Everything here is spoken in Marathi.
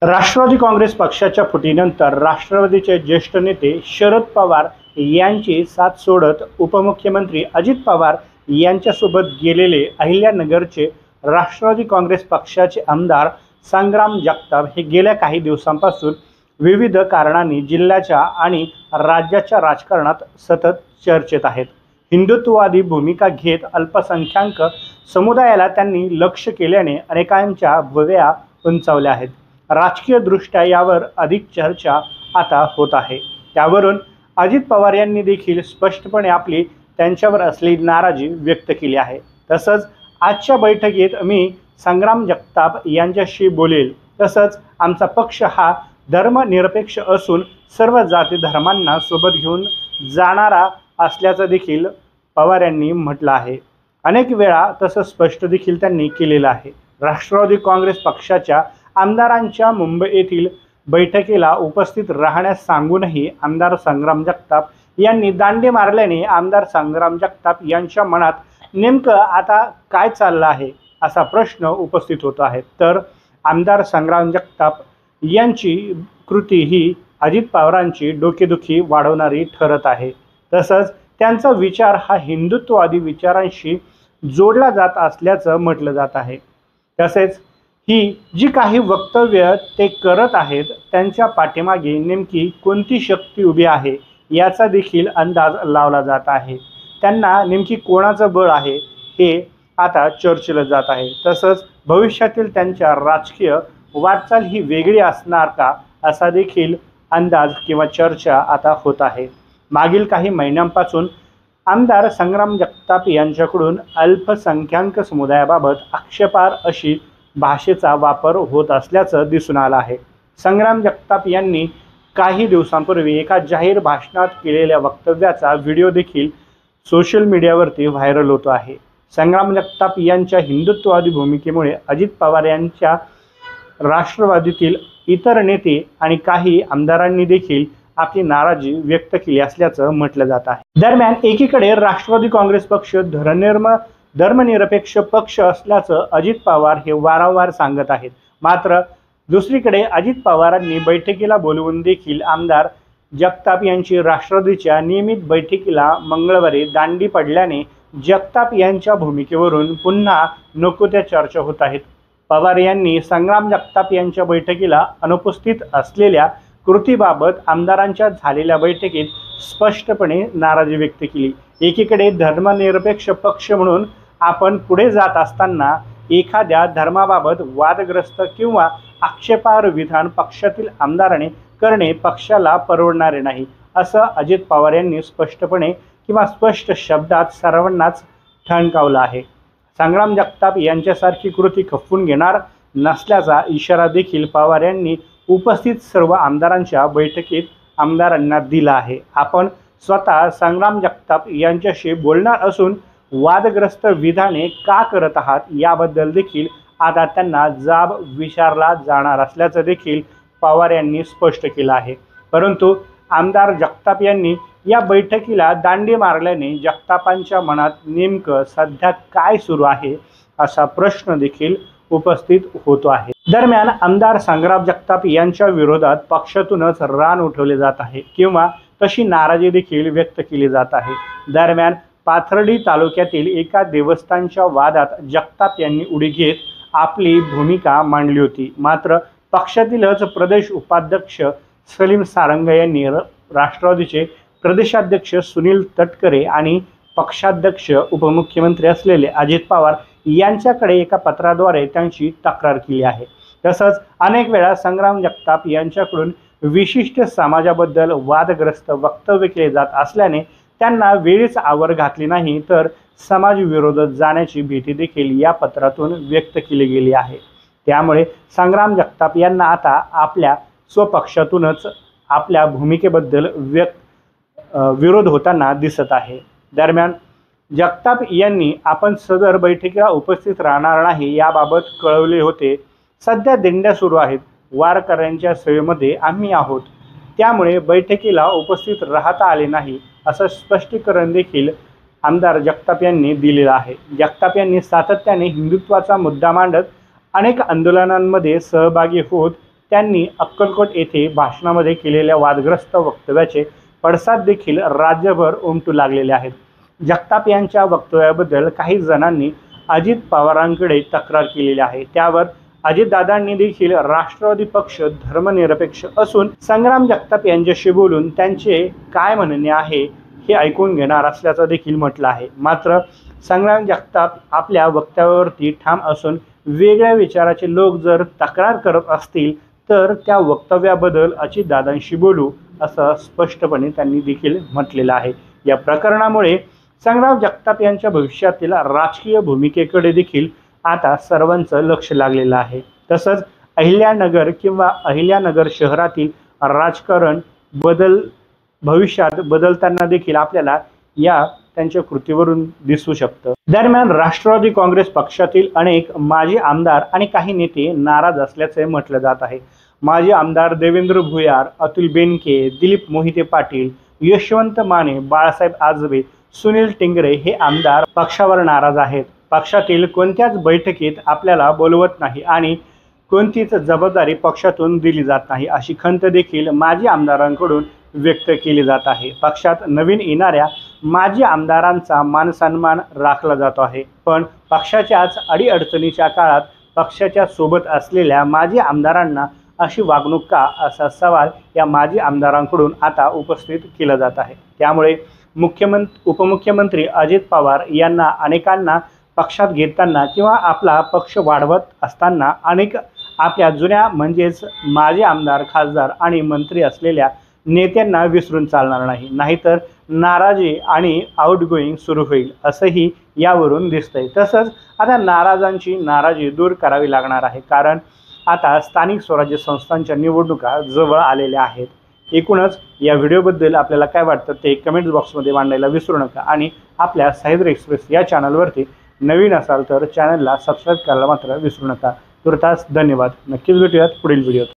राष्ट्रवादी काँग्रेस पक्षाच्या फुटीनंतर राष्ट्रवादीचे ज्येष्ठ नेते शरद पवार यांची साथ सोडत उपमुख्यमंत्री अजित पवार यांच्यासोबत गेलेले अहिल्यानगरचे राष्ट्रवादी काँग्रेस पक्षाचे आमदार संग्राम जगताप हे गेल्या काही दिवसांपासून विविध कारणांनी जिल्ह्याच्या आणि राज्याच्या राजकारणात सतत चर्चेत आहेत। हिंदुत्ववादी भूमिका घेत अल्पसंख्याक समुदायाला त्यांनी लक्ष्य केल्याने अनेकांच्या भुवया उंचावल्या आहेत। राजकीय दृष्ट्या यावर अधिक चर्चा आता होत आहे। त्यावरून अजित पवार यांनी देखील स्पष्टपणे आपली त्यांच्यावर असलेली नाराजी व्यक्त केली आहे। तसंच आजच्या बैठकीत मी संग्राम जगताप यांच्याशी बोलेल, तसंच आमचा पक्ष हा धर्मनिरपेक्ष असून सर्व जाती धर्मांना सोबत घेऊन जाणारा असल्याचं देखील पवार यांनी म्हटलं आहे। अनेक वेळा तसं स्पष्ट देखील त्यांनी केलेलं आहे। राष्ट्रवादी काँग्रेस पक्षाच्या आमदारांच्या मुंबई येथील बैठकीला उपस्थित राहण्यास सांगूनही आमदार संग्राम जगताप यांनी दांडी मारल्याने आमदार संग्राम जगताप यांच्या मनात नेमकं आता काय चाललं आहे असा प्रश्न उपस्थित होतो आहे। तर आमदार संग्राम जगताप यांची कृती ही अजित पवारांची डोकेदुखी वाढवणारी ठरत आहे। तसंच त्यांचा विचार हा हिंदुत्ववादी विचारांशी जोडला जात असल्याचं म्हटलं जात आहे। तसेच ही जी काही वक्तव्य ते करत आहेत त्यांच्या पाठीमागे नेमकी कोणती शक्ती उभी आहे याचा देखील अंदाज लावला जात आहे। त्यांना नेमकी कोणाचं बळ आहे हे आता चर्चेला जात आहे। तसंच भविष्यातील त्यांच्या राजकीय वाटचाल ही वेगळी असणार का असा देखील अंदाज किंवा चर्चा आता होत आहे। मागील काही महिन्यांपासून आमदार संग्राम जगताप यांच्याकडून अल्पसंख्याक समुदायाबाबत आक्षेपार्ह अशी भाषेचा वापर होत असल्याचं दिसून आलं आहे। संग्राम जगताप यांनी काही दिवसांपूर्वी एका जाहीर भाषणात केलेल्या वक्तव्याचा व्हिडिओ देखील सोशल मीडियावरती व्हायरल होतो आहे। संग्राम जगताप यांच्या हिंदुत्ववादी भूमिकेमुळे अजित पवार यांच्या राष्ट्रवादीतील इतर नेते आणि काही आमदारांनी देखील आपली नाराजी व्यक्त केली असल्याचं म्हटलं जात आहे। दरम्यान एकीकडे राष्ट्रवादी काँग्रेस पक्ष धर्मनिरपेक्ष पक्ष असल्याचं अजित पवार हे वारंवार सांगत आहेत। मात्र दुसरीकडे अजित पवारांनी बैठकीला बोलवून देखील आमदार जगताप यांची राष्ट्रवादीच्या नियमित बैठकीला मंगळवारी दांडी पडल्याने जगताप यांच्या भूमिकेवरून पुन्हा नको त्या चर्चा होत आहेत। पवार यांनी संग्राम जगताप यांच्या बैठकीला अनुपस्थित असलेल्या कृतीबाबत आमदारांच्या झालेल्या बैठकीत स्पष्टपणे नाराजी व्यक्त केली। एकीकडे धर्मनिरपेक्ष पक्ष म्हणून आपण पुढे जात असताना एखाद्या धर्माबाबत वादग्रस्त किंवा आक्षेपार्ह विधान पक्षातील आमदाराने करणे पक्षाला परवडणारे नाही, असं अजित पवार यांनी स्पष्टपणे किंवा स्पष्ट शब्दात सर्वांनाच ठणकावलं आहे। संग्राम जगताप यांच्यासारखी कृती खपवून घेणार नसल्याचा इशारा देखील पवार यांनी उपस्थित सर्व आमदारांच्या बैठकीत आमदारांना दिला आहे। आपण स्वतः संग्राम जगताप यांच्याशी बोलणार असून वादग्रस्त विधाने का करत आहात याबद्दल देखील आता त्यांना जाब विचारला जाणार असल्याचं देखील पवार यांनी स्पष्ट केलं आहे। परंतु आमदार जगताप यांनी या बैठकीला दांडी मारल्याने जगतापांच्या मनात नेमकं सध्या काय सुरू आहे असा प्रश्न देखील उपस्थित होतो आहे। दरम्यान आमदार संग्राम जगताप यांच्या विरोधात पक्षातूनच रान उठवले जात आहे किंवा तशी नाराजी देखील व्यक्त केली जात आहे। दरम्यान पाथर्डी तालुक्यातील एका देवस्थानच्या वादात जगताप यांनी उडी घेत आपली भूमिका मांडली होती। मात्र पक्षातीलच प्रदेश उपाध्यक्ष सलीम सारंग यांनी राष्ट्रवादीचे प्रदेशाध्यक्ष सुनील तटकरे आणि पक्षाध्यक्ष उपमुख्यमंत्री असलेले अजित पवार यांच्याकडे एका पत्राद्वारे त्यांची तक्रार केली आहे। तसंच अनेक वेळा संग्राम जगताप यांच्याकडून विशिष्ट समाजाबद्दल वादग्रस्त वक्तव्य केले जात असल्याने त्यांना वेळीच आवर घातली नाही तर समाज विरोधात जाण्याची भीती देखील या पत्रातून व्यक्त केली गेली आहे। त्यामुळे संग्राम जगताप यांना आता आपल्या स्वपक्षातूनच आपल्या भूमिकेबद्दल विरोध होताना दिसत आहे। दरम्यान जगताप यांनी आपण सदर बैठकीला उपस्थित राहणार नाही याबाबत कळवले होते। सध्या दिंड्या सुरू आहेत, वारकऱ्यांच्या सेवेमध्ये आम्ही आहोत, त्यामुळे बैठकीला उपस्थित राहता आले नाही असं स्पष्टीकरण देखील आमदार जगताप यांनी दिलेलं आहे। जगताप यांनी सातत्याने हिंदुत्वाचा मुद्दा मांडत अनेक आंदोलनांमध्ये सहभागी होत त्यांनी अक्कलकोट येथे भाषणामध्ये केलेल्या वादग्रस्त वक्तव्याचे पडसाद देखील राज्यभर उमटू लागलेले आहेत। जगताप यांच्या वक्तव्याबद्दल काही जणांनी अजित पवारांकडे तक्रार केलेली आहे। त्यावर अजितदादांनी देखील राष्ट्रवादी पक्ष धर्मनिरपेक्ष असून संग्राम जगताप यांच्याशी बोलून त्यांचे काय म्हणणे आहे हे ऐकून घेणार असल्याचं देखील म्हटलं आहे। मात्र संग्राम जगताप आपल्या वक्तव्यावरती ठाम असून वेगळ्या विचाराचे लोक जर तक्रार करत असतील तर त्या वक्तव्याबद्दल अजितदादांशी बोलू असं स्पष्टपणे त्यांनी देखील म्हटलेलं आहे। या प्रकरणामुळे संग्राम जगताप यांच्या भविष्यातील राजकीय भूमिकेकडे देखील आता सर्वांचं लक्ष लागलेलं आहे। तसंच अहिल्यानगर किंवा अहिल्यानगर शहरातील राजकारण भविष्यात बदलताना देखील आपल्याला या त्यांच्या कृतीवरून दिसू शकतं। दरम्यान राष्ट्रवादी काँग्रेस पक्षातील अनेक माजी आमदार आणि काही नेते नाराज असल्याचे म्हटलं जात आहे। माजी आमदार देवेंद्र भुयार, अतुल बेनके, दिलीप मोहिते पाटील, यशवंत माने, बाळासाहेब आजबे, सुनील टिंगरे हे आमदार पक्षावर नाराज आहेत। पक्षातील कोणत्याच बैठकीत आपल्याला बोलवत नाही आणि कोणतीच जबाबदारी पक्षातून दिली जात नाही अशी खंत देखील माजी आमदारांकडून व्यक्त केली जात आहे। पक्षात नवीन येणाऱ्या माजी आमदारांचा मानसन्मान राखला जातो आहे, पण पक्षाच्याच अडीअडचणीच्या काळात पक्षाच्या सोबत असलेल्या माजी आमदारांना अशी वागणूक का असा सवाल या माजी आमदारांकडून आता उपस्थित केला जात आहे। त्यामुळे उपमुख्यमंत्री अजित पवार यांना अनेकांना पक्षात घेताना किंवा आपला पक्ष वाढवत असताना अनेक आपल्या जुन्या म्हणजेच माजी आमदार, खासदार आणि मंत्री असलेल्या नेत्यांना विसरून चालणार नाही, नाहीतर नाराजी आणि आउटगोईंग सुरू होईल असंही यावरून दिसतंय। तसंच आता नाराजांची नाराजी दूर करावी लागणार आहे, कारण आता स्थानिक स्वराज्य संस्थांच्या निवडणुका जवळ आलेल्या आहेत। एकूणच या व्हिडिओबद्दल आपल्याला काय वाटतं ते कमेंट्स बॉक्समध्ये मांडायला विसरू नका आणि आपल्या सह्याद्री एक्सप्रेस या चॅनलवरती नवीन असाल तर चॅनलला सबस्क्राईब करायला मात्र विसरू नका। तुर्तास धन्यवाद। नक्कीच भेटूयात पुढील व्हिडिओत।